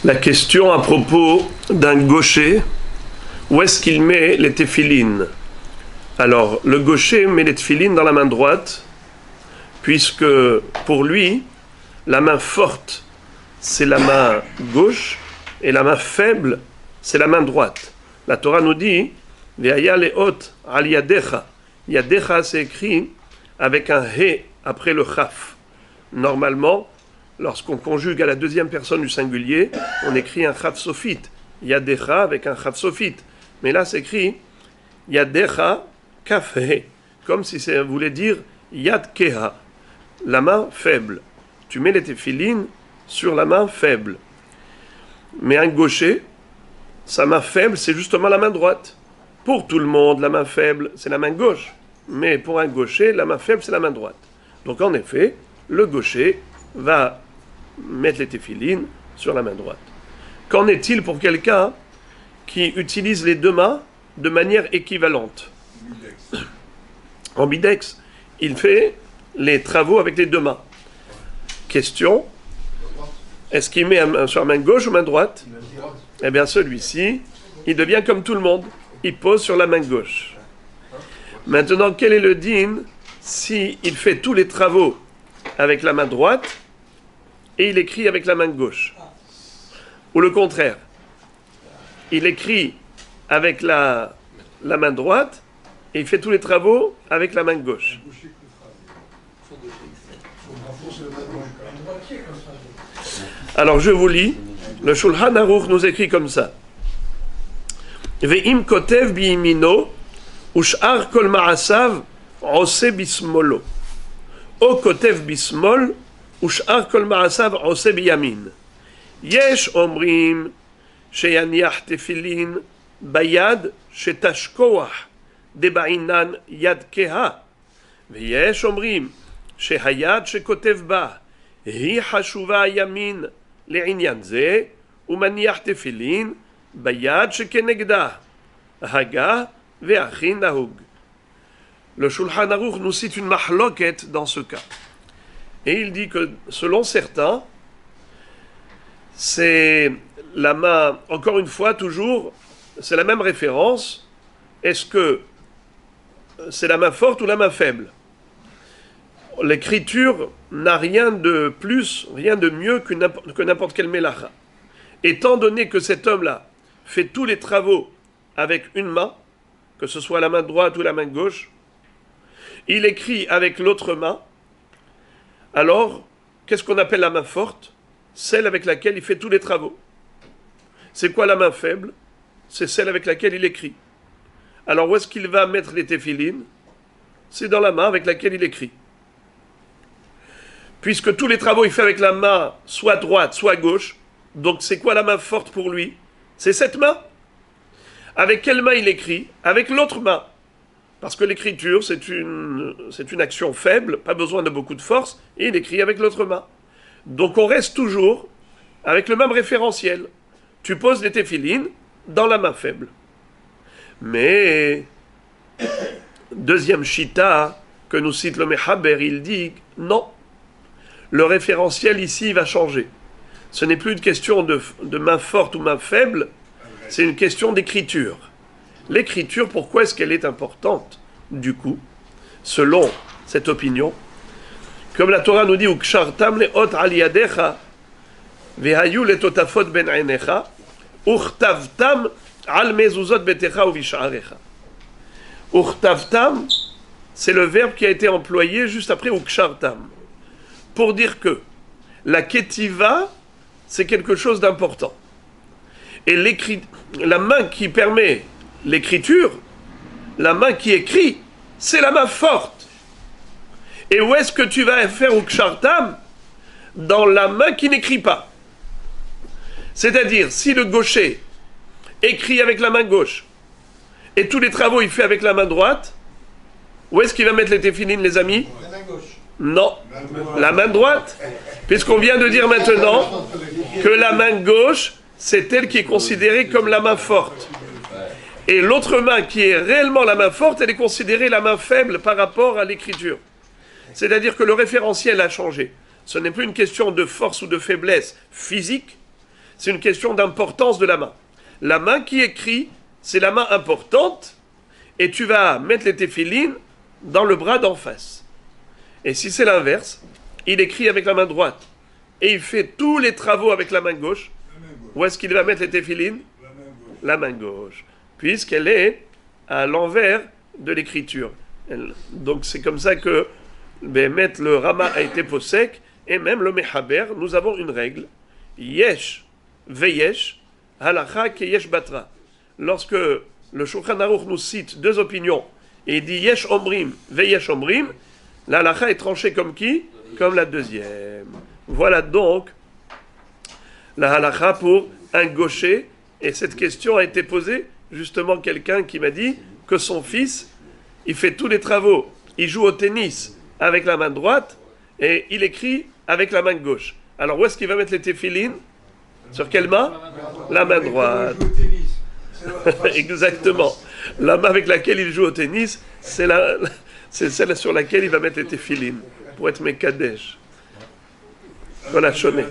La question à propos d'un gaucher, où est-ce qu'il met les téphilines? Alors, le gaucher met les téphilines dans la main droite, puisque pour lui, la main forte, c'est la main gauche, et la main faible, c'est la main droite. La Torah nous dit, Ve'aya le'ot al yadecha. Yadecha, c'est écrit avec un he après le chaf. Normalement, lorsqu'on conjugue à la deuxième personne du singulier, on écrit un chaf sophite. Yadecha avec un chaf sophite. Mais là, c'est écrit Yadecha kaf he. Comme si ça voulait dire Yad keha, la main faible. Tu mets les téphilines sur la main faible. Mais un gaucher, sa main faible, c'est justement la main droite. Pour tout le monde, la main faible, c'est la main gauche. Mais pour un gaucher, la main faible, c'est la main droite. Donc en effet, le gaucher va mettre les téphilines sur la main droite. Qu'en est-il pour quelqu'un qui utilise les deux mains de manière équivalente? En bidex, il fait les travaux avec les deux mains. Question, est-ce qu'il met sur la main gauche ou main droite? Eh bien celui-ci, il devient comme tout le monde. Il pose sur la main gauche. Maintenant, quel est le din si il fait tous les travaux avec la main droite et il écrit avec la main gauche? Ou le contraire, il écrit avec la main droite et il fait tous les travaux avec la main gauche. Alors je vous lis, le Shulchan Aruch nous écrit comme ça. Ve'im kotev bi'imino ush'ar kol ma'asav ose bismolo. O kotev bismol ush'ar kol ma'asav ose biyamin. Yesh omrim sheyaniach tefilin bayad shetashkoach deba'inan yad keha. Ve'yesh omrim shehayad shekotev ba hi hashuva yamin le'inyan ze umaniach tefilin Bayad shekenegda, haga ve'achin nahug. Le Shulchan Aruch nous cite une mahloket dans ce cas. Et il dit que, selon certains, c'est la main, encore une fois, toujours, c'est la même référence. Est-ce que c'est la main forte ou la main faible? L'écriture n'a rien de plus, rien de mieux que n'importe quel mélacha. Étant donné que cet homme-là fait tous les travaux avec une main, que ce soit la main droite ou la main gauche, il écrit avec l'autre main, alors, qu'est-ce qu'on appelle la main forte? Celle avec laquelle il fait tous les travaux. C'est quoi la main faible? C'est celle avec laquelle il écrit. Alors, où est-ce qu'il va mettre les téphilines? C'est dans la main avec laquelle il écrit. Puisque tous les travaux il fait avec la main soit droite, soit gauche, donc c'est quoi la main forte pour lui? C'est cette main. Avec quelle main il écrit? Avec l'autre main. Parce que l'écriture, c'est une action faible, pas besoin de beaucoup de force, et il écrit avec l'autre main. Donc on reste toujours avec le même référentiel. Tu poses les téphilines dans la main faible. Mais, deuxième shita que nous cite le Mechaber, il dit non. Le référentiel ici va changer. Ce n'est plus une question de main forte ou main faible, c'est une question d'écriture. L'écriture, pourquoi est-ce qu'elle est importante, du coup, selon cette opinion? Comme la Torah nous dit, Ukshartam le'ot al yadecha, vehayu letotafot ben ainecha, uchtavtam al mezuzot betecha uvish'arecha. Uchtavtam, c'est le verbe qui a été employé juste après Ukshartam, pour dire que la ketiva, c'est quelque chose d'important. Et la main qui permet l'écriture, la main qui écrit, c'est la main forte. Et où est-ce que tu vas faire Ukshartam? Dans la main qui n'écrit pas. C'est-à-dire, si le gaucher écrit avec la main gauche, et tous les travaux il fait avec la main droite, où est-ce qu'il va mettre les téphilines, les amis? La main gauche. Non, la main droite, puisqu'on vient de dire maintenant que la main gauche, c'est elle qui est considérée comme la main forte. Et l'autre main qui est réellement la main forte, elle est considérée la main faible par rapport à l'écriture. C'est-à-dire que le référentiel a changé. Ce n'est plus une question de force ou de faiblesse physique, c'est une question d'importance de la main. La main qui écrit, c'est la main importante, et tu vas mettre les téphilines dans le bras d'en face. Et si c'est l'inverse, il écrit avec la main droite, et il fait tous les travaux avec la main gauche, où est-ce qu'il va mettre les téphilines? La main gauche, puisqu'elle est à l'envers de l'écriture. Donc c'est comme ça que le Rama a été possèque, et même le Mechaber, nous avons une règle, Yesh veyesh, halacha ke yesh batra. Lorsque le Shulchan Aruch nous cite deux opinions, et il dit Yesh omrim veyesh omrim, la halacha est tranchée comme qui? Comme la deuxième. Voilà donc la halacha pour un gaucher, et cette question a été posée justement quelqu'un qui m'a dit que son fils, il fait tous les travaux, il joue au tennis avec la main droite et il écrit avec la main gauche. Alors où est-ce qu'il va mettre les téphilines? Sur quelle main? La main droite. Exactement. La main avec laquelle il joue au tennis, c'est celle sur laquelle il va mettre les téphilines pour être Mekadesh. Voilà, Shoné.